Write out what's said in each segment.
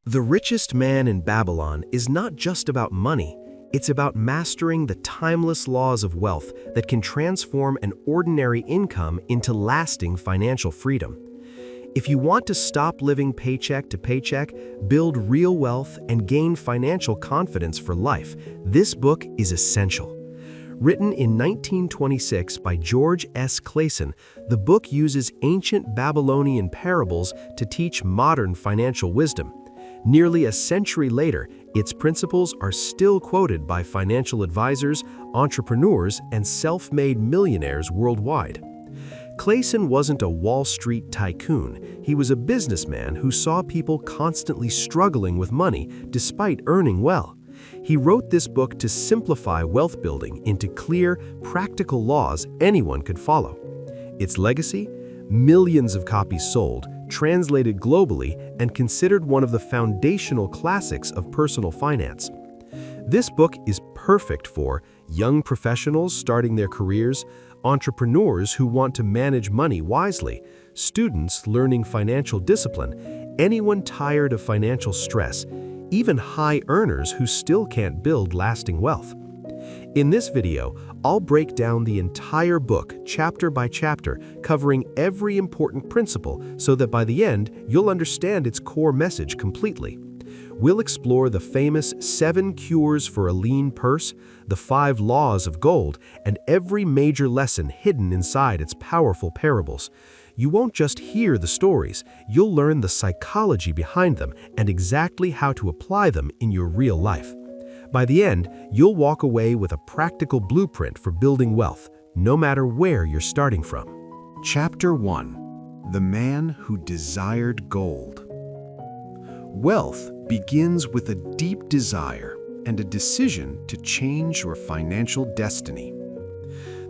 The Richest Man in Babylon is not just about money, it's about mastering the timeless laws of wealth that can transform an ordinary income into lasting financial freedom. If you want to stop living paycheck to paycheck, build real wealth, and gain financial confidence for life, this book is essential. Written in 1926 by George S. Clason, the book uses ancient Babylonian parables to teach modern financial wisdom. Nearly a century later, its principles are still quoted by financial advisors, entrepreneurs, and self-made millionaires worldwide. Clason wasn't a Wall Street tycoon. He was a businessman who saw people constantly struggling with money despite earning well. He wrote this book to simplify wealth building into clear, practical laws anyone could follow. Its legacy? Millions of copies sold, translated globally, and considered one of the foundational classics of personal finance. This book is perfect for young professionals starting their careers, entrepreneurs who want to manage money wisely, students learning financial discipline, anyone tired of financial stress, even high earners who still can't build lasting wealth. In this video, I'll break down the entire book chapter by chapter, covering every important principle so that by the end, you'll understand its core message completely. We'll explore the famous 7 cures for a lean purse, the 5 laws of gold, and every major lesson hidden inside its powerful parables. You won't just hear the stories, you'll learn the psychology behind them and exactly how to apply them in your real life. By the end, you'll walk away with a practical blueprint for building wealth, no matter where you're starting from. Chapter 1: The Man Who Desired Gold. Wealth begins with a deep desire and a decision to change your financial destiny.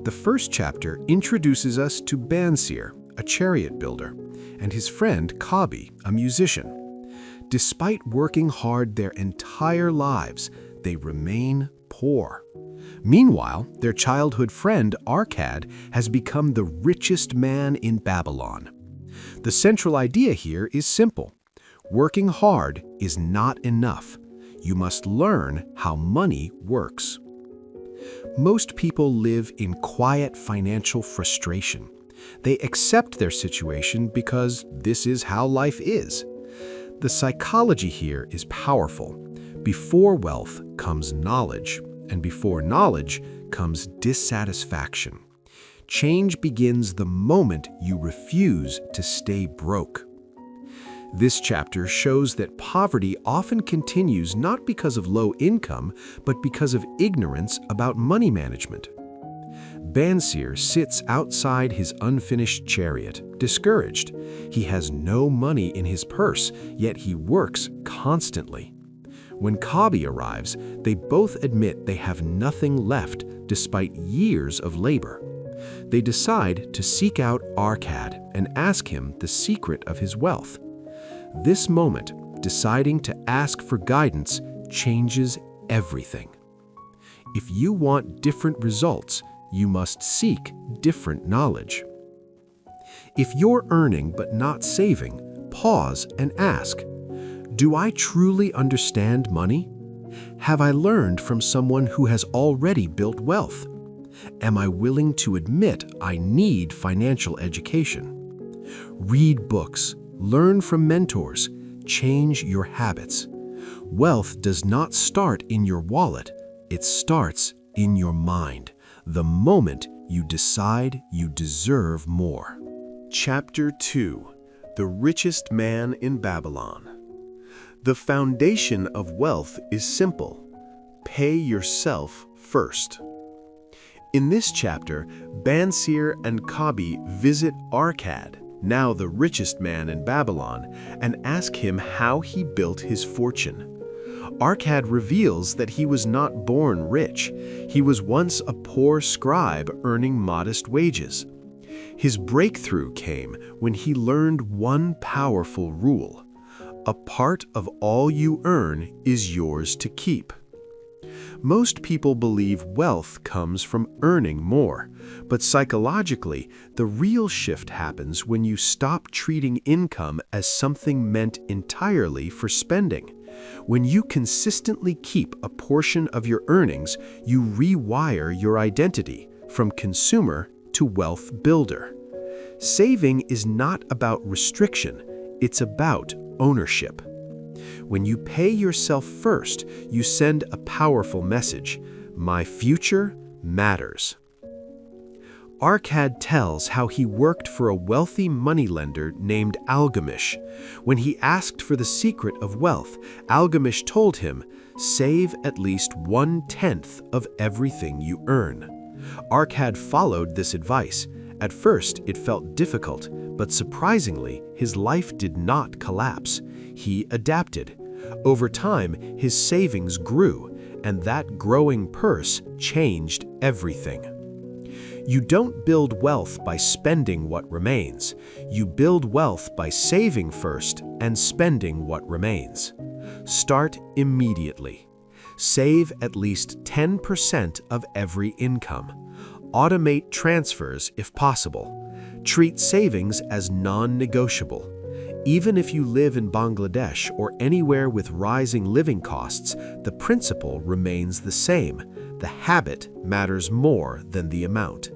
The first chapter introduces us to Bansir, a chariot builder, and his friend Kabi, a musician. Despite working hard their entire lives, they remain poor. Meanwhile, their childhood friend Arkad has become the richest man in Babylon. The central idea here is simple. Working hard is not enough. You must learn how money works. Most people live in quiet financial frustration. They accept their situation because this is how life is. The psychology here is powerful. Before wealth comes knowledge, and before knowledge comes dissatisfaction. Change begins the moment you refuse to stay broke. This chapter shows that poverty often continues not because of low income, but because of ignorance about money management. Bansir sits outside his unfinished chariot, discouraged. He has no money in his purse, yet he works constantly. When Kabi arrives, they both admit they have nothing left despite years of labor. They decide to seek out Arkad and ask him the secret of his wealth. This moment, deciding to ask for guidance, changes everything. If you want different results, you must seek different knowledge. If you're earning but not saving, pause and ask, do I truly understand money? Have I learned from someone who has already built wealth? Am I willing to admit I need financial education? Read books, learn from mentors, change your habits. Wealth does not start in your wallet, it starts in your mind, the moment you decide you deserve more. Chapter 2: The Richest Man in Babylon. The foundation of wealth is simple. Pay yourself first. In this chapter, Bansir and Kabi visit Arkad, now the richest man in Babylon, and ask him how he built his fortune. Arkad reveals that he was not born rich. He was once a poor scribe earning modest wages. His breakthrough came when he learned one powerful rule. A part of all you earn is yours to keep. Most people believe wealth comes from earning more, but psychologically, the real shift happens when you stop treating income as something meant entirely for spending. When you consistently keep a portion of your earnings, you rewire your identity from consumer to wealth builder. Saving is not about restriction, it's about ownership. When you pay yourself first, you send a powerful message: my future matters. Arcad tells how he worked for a wealthy moneylender named Algamish. When he asked for the secret of wealth, Algamish told him, "Save at least 1/10 of everything you earn." Arcad followed this advice. At first, it felt difficult, but surprisingly, his life did not collapse. He adapted. Over time, his savings grew, and that growing purse changed everything. You don't build wealth by spending what remains. You build wealth by saving first and spending what remains. Start immediately. Save at least 10% of every income. Automate transfers if possible. Treat savings as non-negotiable. Even if you live in Bangladesh or anywhere with rising living costs, the principle remains the same. The habit matters more than the amount.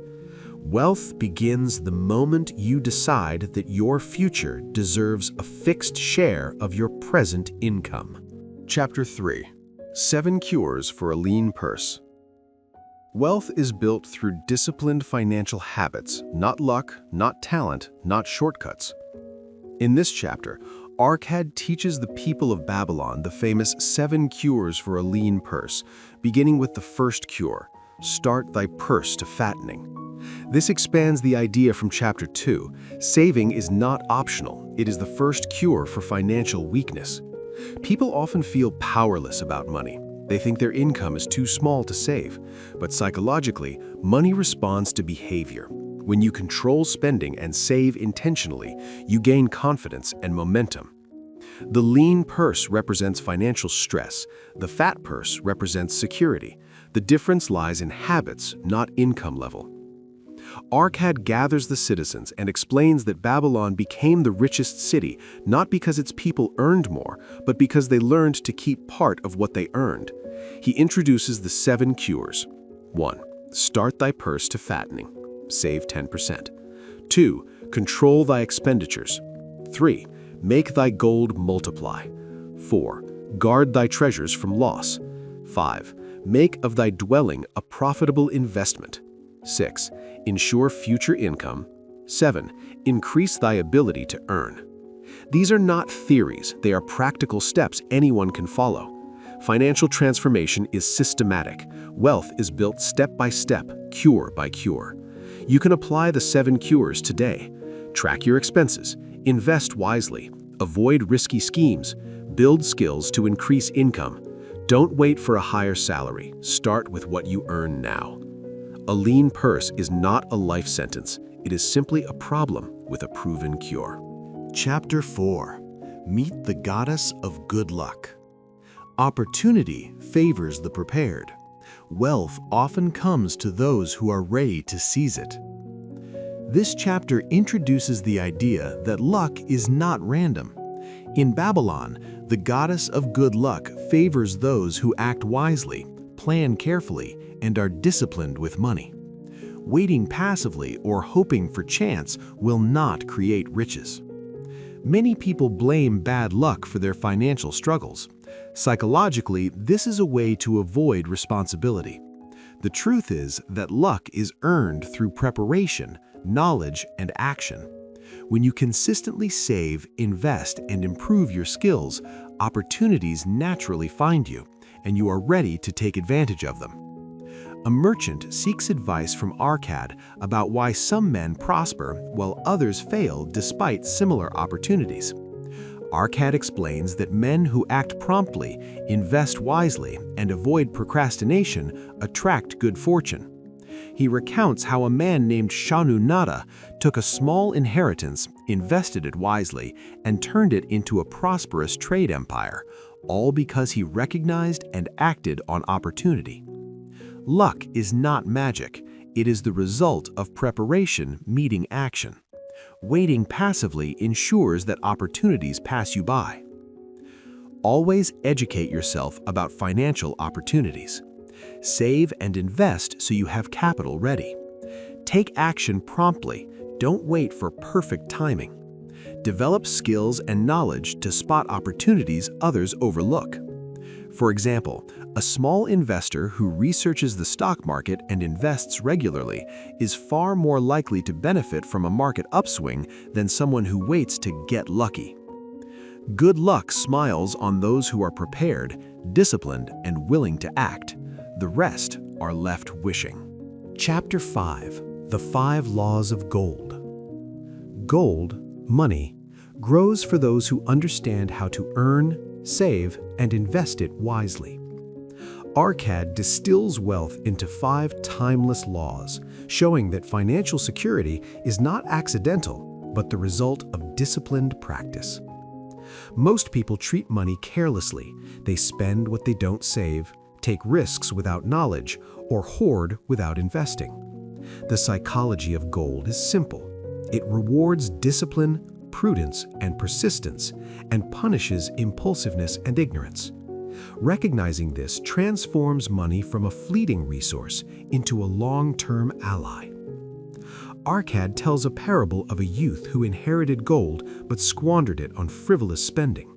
Wealth begins the moment you decide that your future deserves a fixed share of your present income. Chapter 3. 7 Cures for a Lean Purse. Wealth is built through disciplined financial habits, not luck, not talent, not shortcuts. In this chapter, Arcad teaches the people of Babylon the famous 7 cures for a lean purse, beginning with the first cure: start thy purse to fattening. This expands the idea from Chapter 2. Saving is not optional. It is the first cure for financial weakness. People often feel powerless about money. They think their income is too small to save. But psychologically, money responds to behavior. When you control spending and save intentionally, you gain confidence and momentum. The lean purse represents financial stress. The fat purse represents security. The difference lies in habits, not income level. Arcad gathers the citizens and explains that Babylon became the richest city not because its people earned more, but because they learned to keep part of what they earned. He introduces the 7 cures. 1. Start thy purse to fattening. Save 10%. 2. Control thy expenditures. 3. Make thy gold multiply. 4. Guard thy treasures from loss. 5. Make of thy dwelling a profitable investment. 6. Ensure future income. 7. Increase thy ability to earn. These are not theories, they are practical steps anyone can follow. Financial transformation is systematic. Wealth is built step by step, cure by cure. You can apply the 7 cures today. Track your expenses, invest wisely, avoid risky schemes, build skills to increase income. Don't wait for a higher salary, start with what you earn now. A lean purse is not a life sentence. It is simply a problem with a proven cure. Chapter 4. Meet the Goddess of Good Luck. Opportunity favors the prepared. Wealth often comes to those who are ready to seize it. This chapter introduces the idea that luck is not random. In Babylon, the Goddess of Good Luck favors those who act wisely, plan carefully, and are disciplined with money. Waiting passively or hoping for chance will not create riches. Many people blame bad luck for their financial struggles. Psychologically, this is a way to avoid responsibility. The truth is that luck is earned through preparation, knowledge, and action. When you consistently save, invest, and improve your skills, opportunities naturally find you, and you are ready to take advantage of them. A merchant seeks advice from Arcad about why some men prosper while others fail despite similar opportunities. Arcad explains that men who act promptly, invest wisely, and avoid procrastination attract good fortune. He recounts how a man named Shanu Nada took a small inheritance, invested it wisely, and turned it into a prosperous trade empire, all because he recognized and acted on opportunity. Luck is not magic. It is the result of preparation meeting action. Waiting passively ensures that opportunities pass you by. Always educate yourself about financial opportunities. Save and invest so you have capital ready. Take action promptly. Don't wait for perfect timing. Develop skills and knowledge to spot opportunities others overlook. For example, a small investor who researches the stock market and invests regularly is far more likely to benefit from a market upswing than someone who waits to get lucky. Good luck smiles on those who are prepared, disciplined, and willing to act. The rest are left wishing. Chapter 5: The 5 Laws of Gold. Gold, money, grows for those who understand how to earn, save, and invest it wisely. Arcad distills wealth into 5 timeless laws, showing that financial security is not accidental, but the result of disciplined practice. Most people treat money carelessly. They spend what they don't save, take risks without knowledge, or hoard without investing. The psychology of gold is simple. It rewards discipline, prudence, and persistence, and punishes impulsiveness and ignorance. Recognizing this transforms money from a fleeting resource into a long-term ally. Arcad tells a parable of a youth who inherited gold but squandered it on frivolous spending.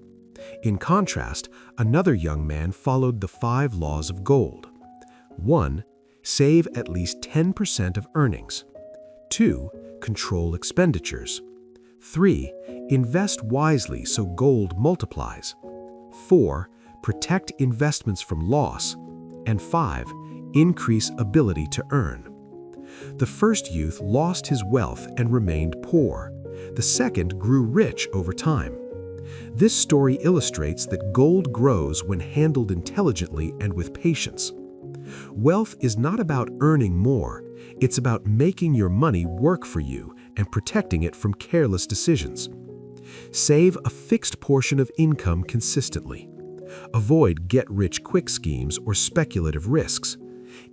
In contrast, another young man followed the 5 laws of gold. 1. Save at least 10% of earnings. 2. Control expenditures. 3. Invest wisely so gold multiplies. 4. Protect investments from loss. And 5. Increase ability to earn. The first youth lost his wealth and remained poor. The second grew rich over time. This story illustrates that gold grows when handled intelligently and with patience. Wealth is not about earning more. It's about making your money work for you and protecting it from careless decisions. Save a fixed portion of income consistently. Avoid get-rich-quick schemes or speculative risks.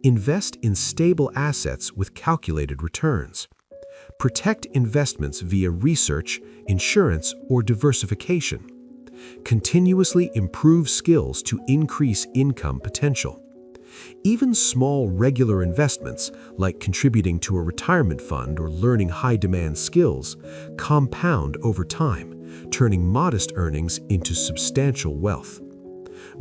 Invest in stable assets with calculated returns. Protect investments via research, insurance, or diversification. Continuously improve skills to increase income potential. Even small regular investments, like contributing to a retirement fund or learning high-demand skills, compound over time, turning modest earnings into substantial wealth.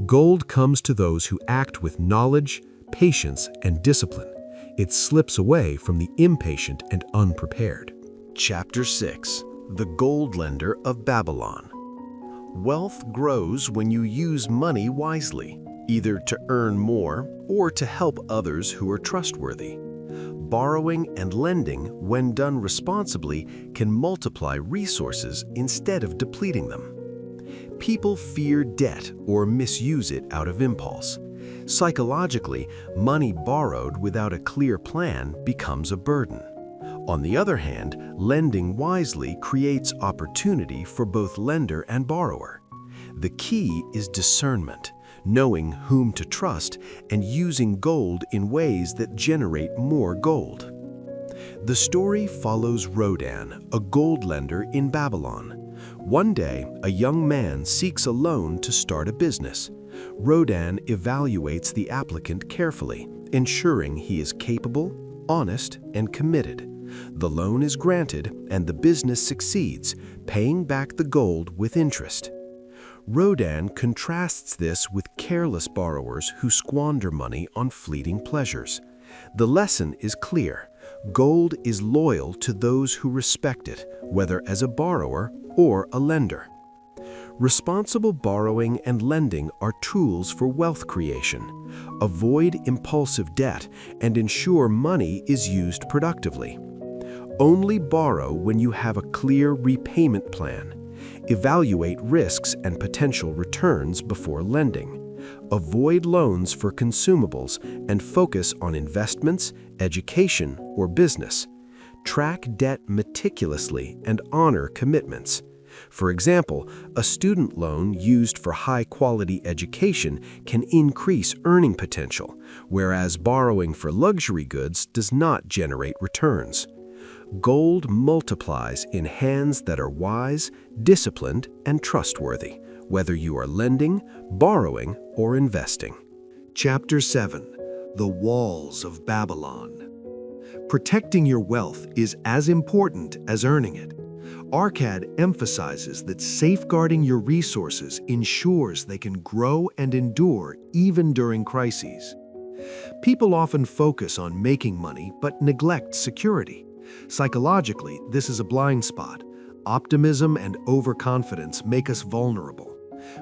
Gold comes to those who act with knowledge, patience, and discipline. It slips away from the impatient and unprepared. Chapter 6: The Gold Lender of Babylon. Wealth grows when you use money wisely, either to earn more or to help others who are trustworthy. Borrowing and lending, when done responsibly, can multiply resources instead of depleting them. People fear debt or misuse it out of impulse. Psychologically, money borrowed without a clear plan becomes a burden. On the other hand, lending wisely creates opportunity for both lender and borrower. The key is discernment, knowing whom to trust and using gold in ways that generate more gold. The story follows Rodan, a gold lender in Babylon. One day, a young man seeks a loan to start a business. Rodan evaluates the applicant carefully, ensuring he is capable, honest, and committed. The loan is granted and the business succeeds, paying back the gold with interest. Rodan contrasts this with careless borrowers who squander money on fleeting pleasures. The lesson is clear. Gold is loyal to those who respect it, whether as a borrower or a lender. Responsible borrowing and lending are tools for wealth creation. Avoid impulsive debt and ensure money is used productively. Only borrow when you have a clear repayment plan. Evaluate risks and potential returns before lending. Avoid loans for consumables and focus on investments, education, or business. Track debt meticulously and honor commitments. For example, a student loan used for high-quality education can increase earning potential, whereas borrowing for luxury goods does not generate returns. Gold multiplies in hands that are wise, disciplined, and trustworthy, whether you are lending, borrowing, or investing. Chapter 7. The Walls of Babylon. Protecting your wealth is as important as earning it. Arcad emphasizes that safeguarding your resources ensures they can grow and endure even during crises. People often focus on making money but neglect security. Psychologically, this is a blind spot. Optimism and overconfidence make us vulnerable.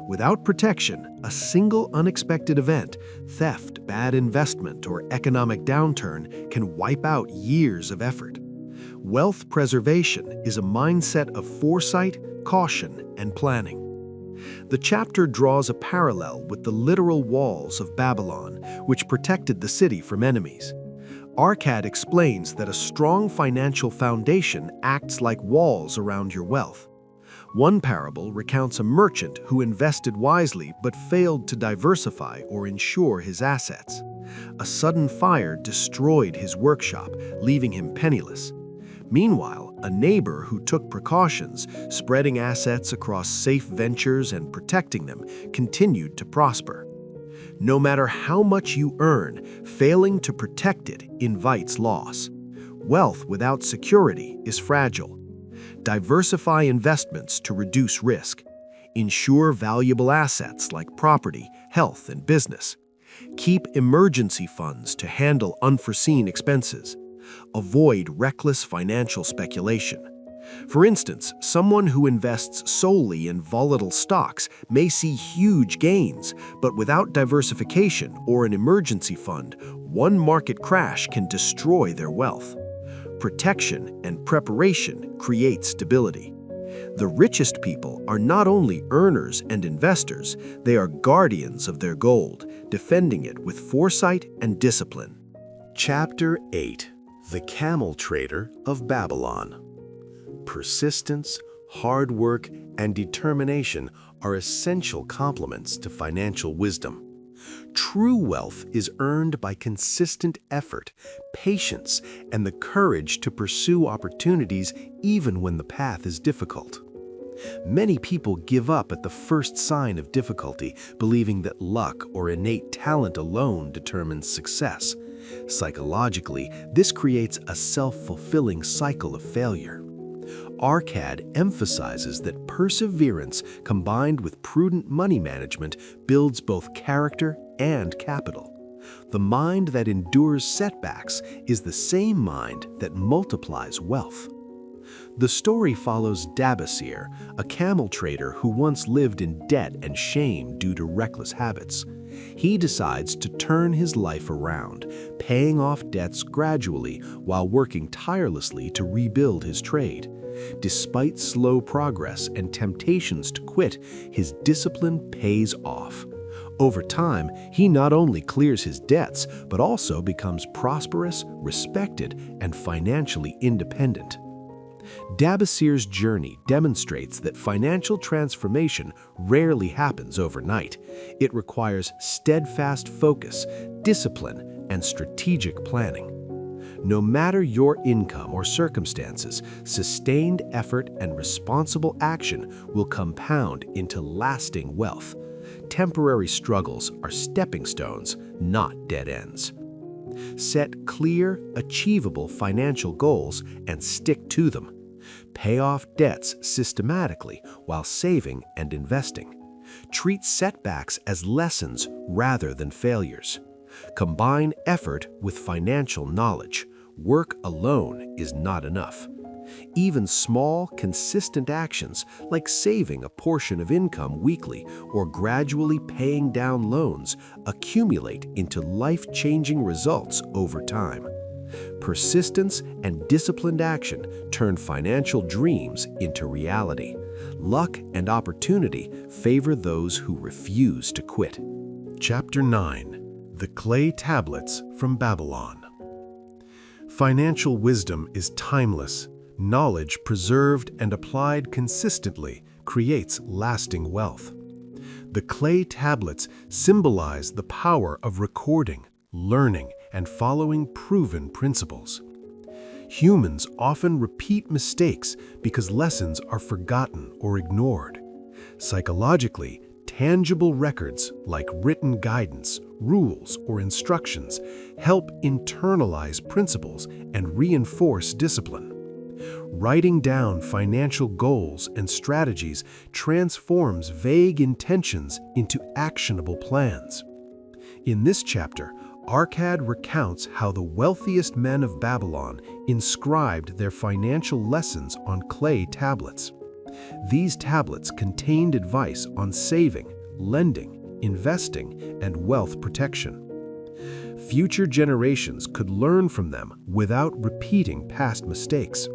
Without protection, a single unexpected event, theft, bad investment, or economic downturn can wipe out years of effort. Wealth preservation is a mindset of foresight, caution, and planning. The chapter draws a parallel with the literal walls of Babylon, which protected the city from enemies. Arcad explains that a strong financial foundation acts like walls around your wealth. One parable recounts a merchant who invested wisely but failed to diversify or insure his assets. A sudden fire destroyed his workshop, leaving him penniless. Meanwhile, a neighbor who took precautions, spreading assets across safe ventures and protecting them, continued to prosper. No matter how much you earn, failing to protect it invites loss. Wealth without security is fragile. Diversify investments to reduce risk. Insure valuable assets like property, health, and business. Keep emergency funds to handle unforeseen expenses. Avoid reckless financial speculation. For instance, someone who invests solely in volatile stocks may see huge gains, but without diversification or an emergency fund, one market crash can destroy their wealth. Protection and preparation create stability. The richest people are not only earners and investors, they are guardians of their gold, defending it with foresight and discipline. Chapter 8. The Camel Trader of Babylon. Persistence, hard work, and determination are essential complements to financial wisdom. True wealth is earned by consistent effort, patience, and the courage to pursue opportunities even when the path is difficult. Many people give up at the first sign of difficulty, believing that luck or innate talent alone determines success. Psychologically, this creates a self-fulfilling cycle of failure. Arcad emphasizes that perseverance combined with prudent money management builds both character and capital. The mind that endures setbacks is the same mind that multiplies wealth. The story follows Dabasir, a camel trader who once lived in debt and shame due to reckless habits. He decides to turn his life around, paying off debts gradually while working tirelessly to rebuild his trade. Despite slow progress and temptations to quit, his discipline pays off. Over time, he not only clears his debts, but also becomes prosperous, respected, and financially independent. Dabasir's journey demonstrates that financial transformation rarely happens overnight. It requires steadfast focus, discipline, and strategic planning. No matter your income or circumstances, sustained effort and responsible action will compound into lasting wealth. Temporary struggles are stepping stones, not dead ends. Set clear, achievable financial goals and stick to them. Pay off debts systematically while saving and investing. Treat setbacks as lessons rather than failures. Combine effort with financial knowledge. Work alone is not enough. Even small, consistent actions like saving a portion of income weekly or gradually paying down loans accumulate into life-changing results over time. Persistence and disciplined action turn financial dreams into reality. Luck and opportunity favor those who refuse to quit. Chapter 9. The Clay Tablets from Babylon. Financial wisdom is timeless, Knowledge preserved and applied consistently creates lasting wealth. The clay tablets symbolize the power of recording, learning, and following proven principles. Humans often repeat mistakes because lessons are forgotten or ignored. Psychologically, tangible records like written guidance, rules, or instructions help internalize principles and reinforce discipline. Writing down financial goals and strategies transforms vague intentions into actionable plans. In this chapter, Arcad recounts how the wealthiest men of Babylon inscribed their financial lessons on clay tablets. These tablets contained advice on saving, lending, investing, and wealth protection. Future generations could learn from them without repeating past mistakes.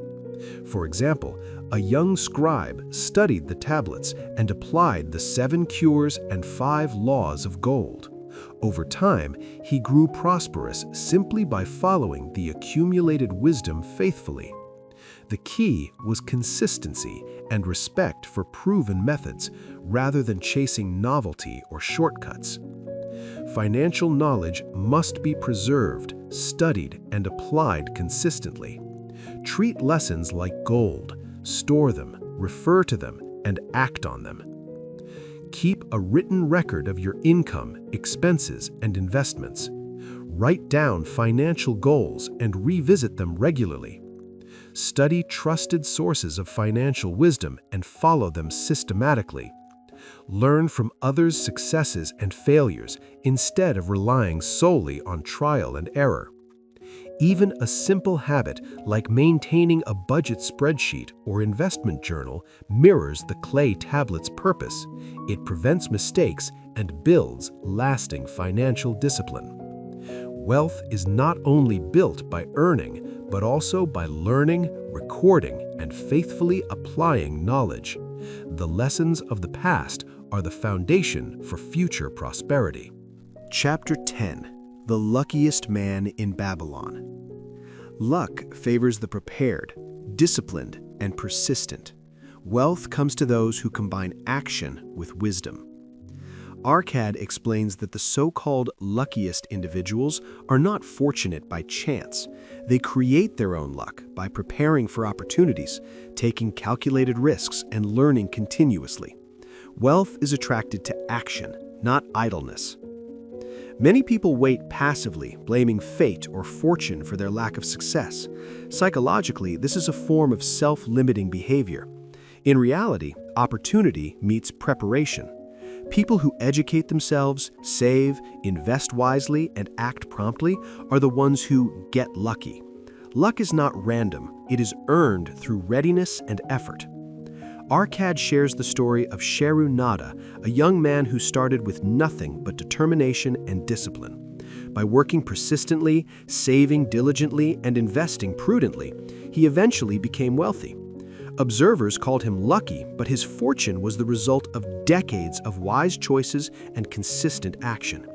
For example, a young scribe studied the tablets and applied the 7 cures and 5 laws of gold. Over time, he grew prosperous simply by following the accumulated wisdom faithfully. The key was consistency and respect for proven methods rather than chasing novelty or shortcuts. Financial knowledge must be preserved, studied, and applied consistently. Treat lessons like gold, store them, refer to them, and act on them. Keep a written record of your income, expenses, and investments. Write down financial goals and revisit them regularly. Study trusted sources of financial wisdom and follow them systematically. Learn from others' successes and failures instead of relying solely on trial and error. Even a simple habit like maintaining a budget spreadsheet or investment journal mirrors the clay tablet's purpose. It prevents mistakes and builds lasting financial discipline. Wealth is not only built by earning, but also by learning, recording, and faithfully applying knowledge. The lessons of the past are the foundation for future prosperity. Chapter 10. The Luckiest Man in Babylon. Luck favors the prepared, disciplined, and persistent. Wealth comes to those who combine action with wisdom. Arcad explains that the so-called luckiest individuals are not fortunate by chance. They create their own luck by preparing for opportunities, taking calculated risks, and learning continuously. Wealth is attracted to action, not idleness. Many people wait passively, blaming fate or fortune for their lack of success. Psychologically, this is a form of self-limiting behavior. In reality, opportunity meets preparation. People who educate themselves, save, invest wisely, and act promptly are the ones who get lucky. Luck is not random, it is earned through readiness and effort. Arcad shares the story of Sheru Nada, a young man who started with nothing but determination and discipline. By working persistently, saving diligently, and investing prudently, he eventually became wealthy. Observers called him lucky, but his fortune was the result of decades of wise choices and consistent action.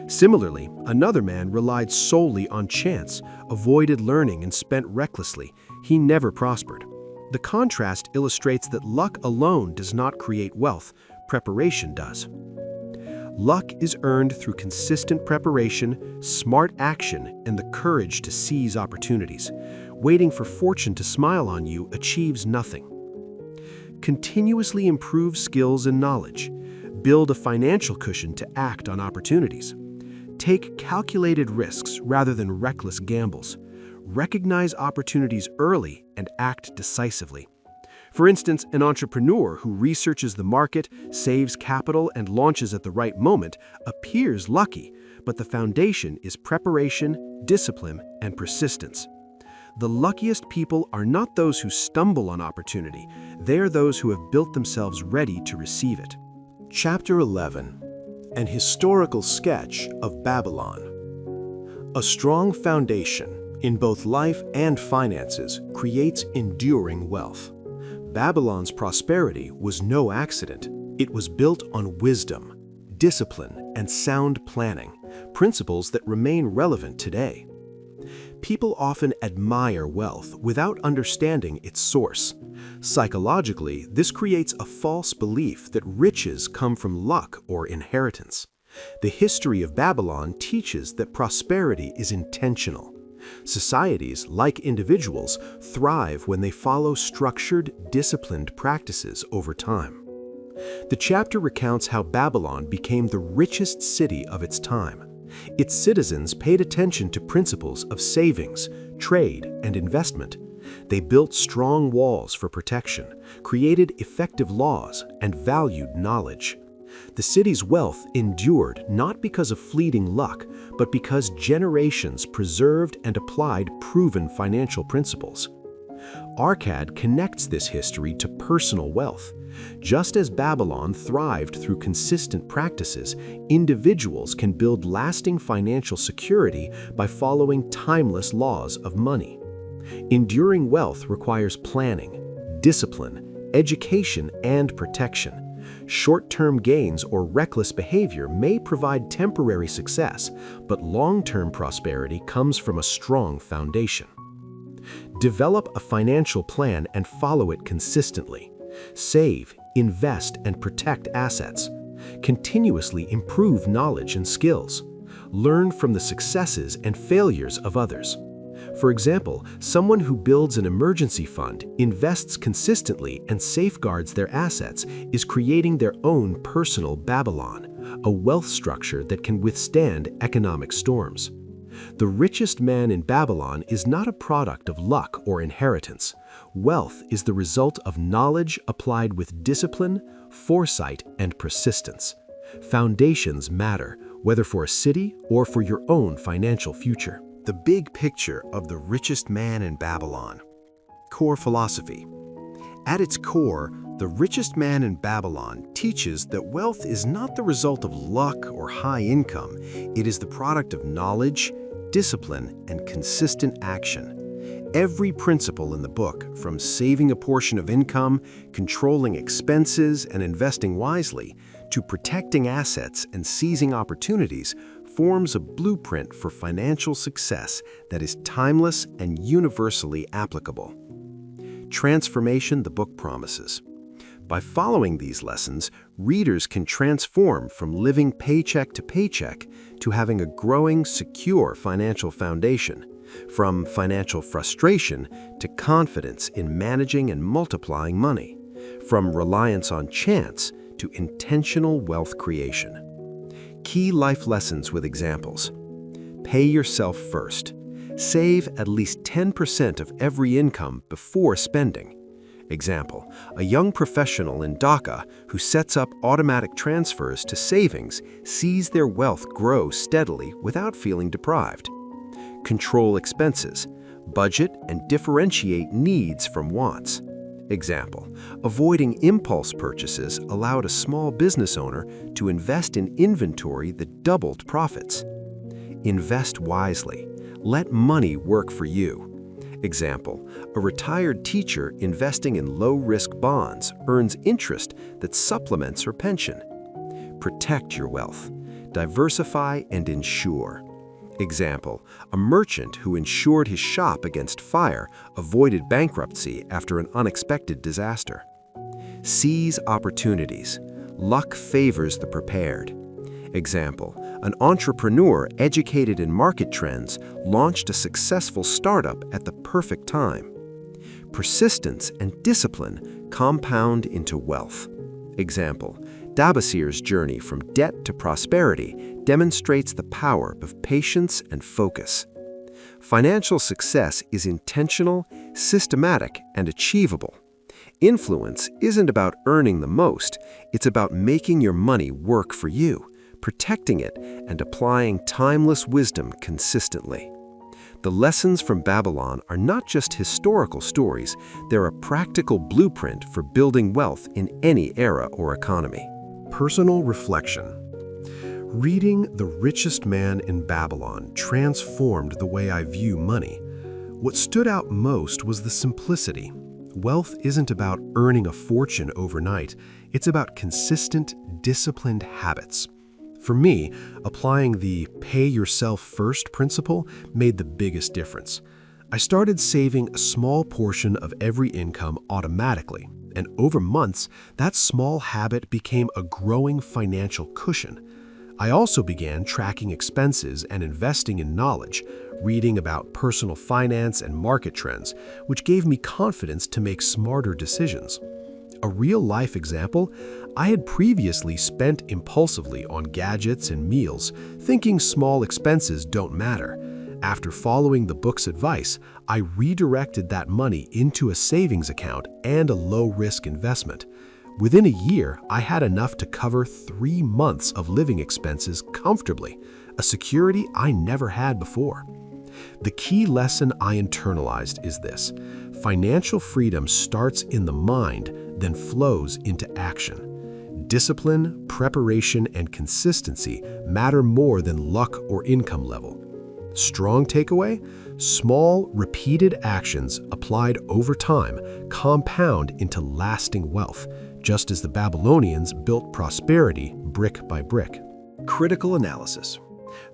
Similarly, another man relied solely on chance, avoided learning, and spent recklessly. He never prospered. The contrast illustrates that luck alone does not create wealth, preparation does. Luck is earned through consistent preparation, smart action, and the courage to seize opportunities. Waiting for fortune to smile on you achieves nothing. Continuously improve skills and knowledge. Build a financial cushion to act on opportunities. Take calculated risks rather than reckless gambles. Recognize opportunities early and act decisively. For instance, an entrepreneur who researches the market, saves capital, and launches at the right moment appears lucky, but the foundation is preparation, discipline, and persistence. The luckiest people are not those who stumble on opportunity, they are those who have built themselves ready to receive it. Chapter 11. An historical sketch of Babylon. A strong foundation in both life and finances creates enduring wealth. Babylon's prosperity was no accident. It was built on wisdom, discipline, and sound planning, principles that remain relevant today. People often admire wealth without understanding its source. Psychologically, this creates a false belief that riches come from luck or inheritance. The history of Babylon teaches that prosperity is intentional. Societies, like individuals, thrive when they follow structured, disciplined practices over time. The chapter recounts how Babylon became the richest city of its time. Its citizens paid attention to principles of savings, trade, and investment. They built strong walls for protection, created effective laws, and valued knowledge. The city's wealth endured not because of fleeting luck, but because generations preserved and applied proven financial principles. Arcad connects this history to personal wealth. Just as Babylon thrived through consistent practices, individuals can build lasting financial security by following timeless laws of money. Enduring wealth requires planning, discipline, education, and protection. Short-term gains or reckless behavior may provide temporary success, but long-term prosperity comes from a strong foundation. Develop a financial plan and follow it consistently. Save, invest, and protect assets. Continuously improve knowledge and skills. Learn from the successes and failures of others. For example, someone who builds an emergency fund, invests consistently, and safeguards their assets is creating their own personal Babylon, a wealth structure that can withstand economic storms. The richest man in Babylon is not a product of luck or inheritance. Wealth is the result of knowledge applied with discipline, foresight, and persistence. Foundations matter, whether for a city or for your own financial future. The big picture of the richest man in Babylon. Core philosophy. At its core, the richest man in Babylon teaches that wealth is not the result of luck or high income. It is the product of knowledge, discipline, and consistent action. Every principle in the book, from saving a portion of income, controlling expenses, and investing wisely, to protecting assets and seizing opportunities, forms a blueprint for financial success that is timeless and universally applicable. Transformation the book promises. By following these lessons, readers can transform from living paycheck to paycheck to having a growing, secure financial foundation, from financial frustration to confidence in managing and multiplying money, from reliance on chance to intentional wealth creation. Key life lessons with examples. Pay yourself first. Save at least 10% of every income before spending. Example, a young professional in Dhaka who sets up automatic transfers to savings sees their wealth grow steadily without feeling deprived. Control expenses. Budget and differentiate needs from wants. Example, avoiding impulse purchases allowed a small business owner to invest in inventory that doubled profits. Invest wisely. Let money work for you. Example, a retired teacher investing in low-risk bonds earns interest that supplements her pension. Protect your wealth. Diversify and insure. Example, a merchant who insured his shop against fire avoided bankruptcy after an unexpected disaster. Seize opportunities. Luck favors the prepared. Example, an entrepreneur educated in market trends launched a successful startup at the perfect time. Persistence and discipline compound into wealth. Example, Dabasir's journey from debt to prosperity demonstrates the power of patience and focus. Financial success is intentional, systematic, and achievable. Influence isn't about earning the most, it's about making your money work for you, protecting it, and applying timeless wisdom consistently. The lessons from Babylon are not just historical stories, they're a practical blueprint for building wealth in any era or economy. Personal reflection. Reading The Richest Man in Babylon transformed the way I view money. What stood out most was the simplicity. Wealth isn't about earning a fortune overnight. It's about consistent, disciplined habits. For me, applying the pay yourself first principle made the biggest difference. I started saving a small portion of every income automatically, and over months, that small habit became a growing financial cushion. I also began tracking expenses and investing in knowledge, reading about personal finance and market trends, which gave me confidence to make smarter decisions. A real-life example, I had previously spent impulsively on gadgets and meals, thinking small expenses don't matter. After following the book's advice, I redirected that money into a savings account and a low-risk investment. Within a year, I had enough to cover 3 months of living expenses comfortably, a security I never had before. The key lesson I internalized is this: financial freedom starts in the mind, then flows into action. Discipline, preparation, and consistency matter more than luck or income level. Strong takeaway: small, repeated actions applied over time compound into lasting wealth, just as the Babylonians built prosperity brick by brick. Critical analysis.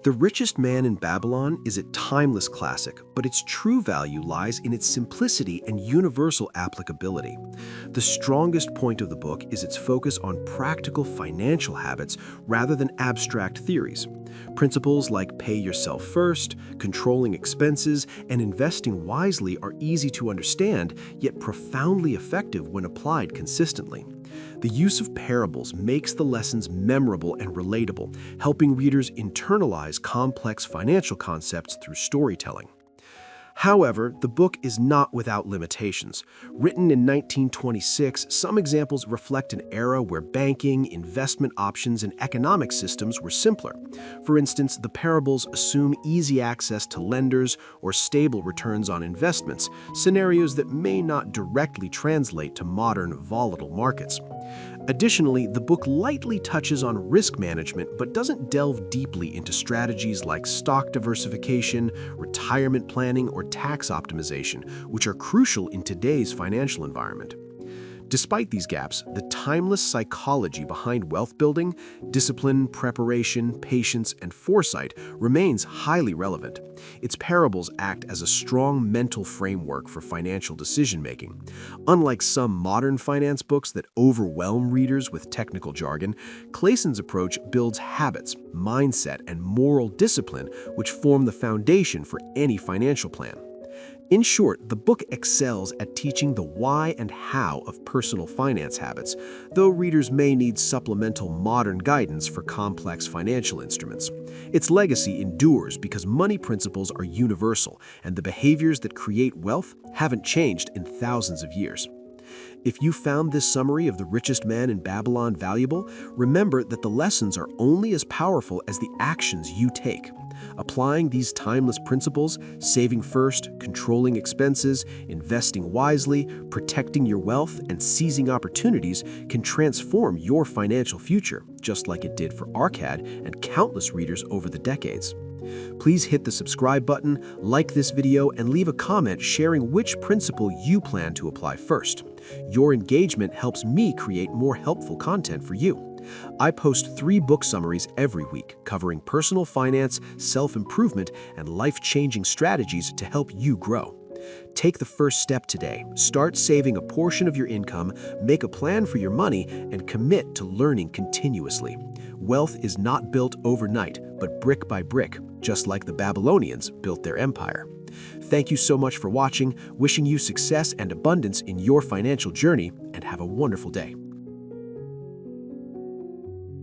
The Richest Man in Babylon is a timeless classic, but its true value lies in its simplicity and universal applicability. The strongest point of the book is its focus on practical financial habits rather than abstract theories. Principles like pay yourself first, controlling expenses, and investing wisely are easy to understand, yet profoundly effective when applied consistently. The use of parables makes the lessons memorable and relatable, helping readers internalize complex financial concepts through storytelling. However, the book is not without limitations. Written in 1926, some examples reflect an era where banking, investment options, and economic systems were simpler. For instance, the parables assume easy access to lenders or stable returns on investments, scenarios that may not directly translate to modern, volatile markets. Additionally, the book lightly touches on risk management but doesn't delve deeply into strategies like stock diversification, retirement planning, or tax optimization, which are crucial in today's financial environment. Despite these gaps, the timeless psychology behind wealth building, discipline, preparation, patience, and foresight remains highly relevant. Its parables act as a strong mental framework for financial decision-making. Unlike some modern finance books that overwhelm readers with technical jargon, Clayson's approach builds habits, mindset, and moral discipline which form the foundation for any financial plan. In short, the book excels at teaching the why and how of personal finance habits, though readers may need supplemental modern guidance for complex financial instruments. Its legacy endures because money principles are universal, and the behaviors that create wealth haven't changed in thousands of years. If you found this summary of The Richest Man in Babylon valuable, remember that the lessons are only as powerful as the actions you take. Applying these timeless principles, saving first, controlling expenses, investing wisely, protecting your wealth, and seizing opportunities can transform your financial future, just like it did for Arcad and countless readers over the decades. Please hit the subscribe button, like this video, and leave a comment sharing which principle you plan to apply first. Your engagement helps me create more helpful content for you. I post 3 book summaries every week covering personal finance, self-improvement, and life-changing strategies to help you grow. Take the first step today. Start saving a portion of your income, make a plan for your money, and commit to learning continuously. Wealth is not built overnight, but brick by brick, just like the Babylonians built their empire. Thank you so much for watching, wishing you success and abundance in your financial journey, and have a wonderful day.